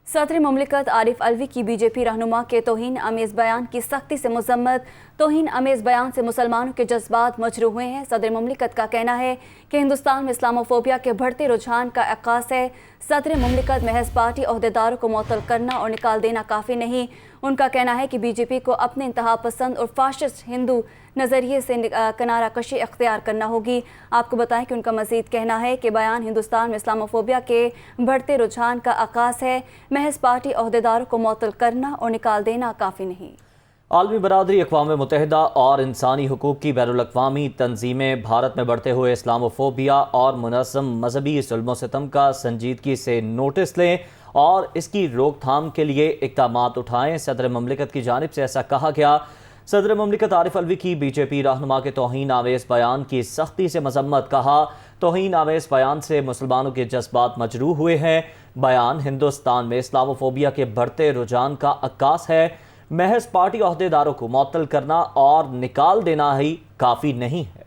सदर मुमलिकत आरिफ अलवी की बीजेपी रहनुमा के तौहीन आमेज बयान की सख्ती से मजम्मत। तौहीन आमेज बयान से मुसलमानों के जज्बात मजरूह हुए हैं। सदर मुमलिकत का कहना है कि हिंदुस्तान में इस्लामोफोबिया के बढ़ते रुझान का अक्कास है। सदर मुमलिकत महज पार्टी अहदेदारों को मुअत्तल करना और निकाल देना काफ़ी नहीं। उनका कहना है कि बीजेपी को अपने इंतहा पसंद और फाशिस्ट हिंदू नज़रिए से किनारा कशी अख्तियार करना होगी। आपको बताएं कि उनका मज़ीद कहना है कि बयान हिंदुस्तान में इस्लामोफोबिया के बढ़ते रुझान का अक्कास है। महज पार्टी अहदेदारों को मुअत्तल करना और निकाल देना काफ़ी नहीं। आलमी बरादरी अक़वाम मुत्तहिदा और इंसानी हुकूक़ की बैनुल-अक़वामी तंजीमें भारत में बढ़ते हुए इस्लामोफोबिया और मुनज़्ज़म मजहबी जुल्म सितम का संजीदगी से नोटिस लें और इसकी रोकथाम के लिए इक़दामात उठाएँ। सदर मुमलिकत की जानिब से ऐसा कहा गया। सदर मुमलिकत आरिफ अलवी की बीजेपी रहनुमा के तौहीन आमेज़ बयान की सख्ती से मजम्मत। कहा, तौहीन आमेज़ बयान से मुसलमानों के जज्बात मजरूह हुए हैं। बयान हिंदुस्तान में इस्लामोफोबिया के बढ़ते रुझान का अक्कास है। महज पार्टी अहदेदारों को मुअत्तल करना और निकाल देना ही काफ़ी नहीं है।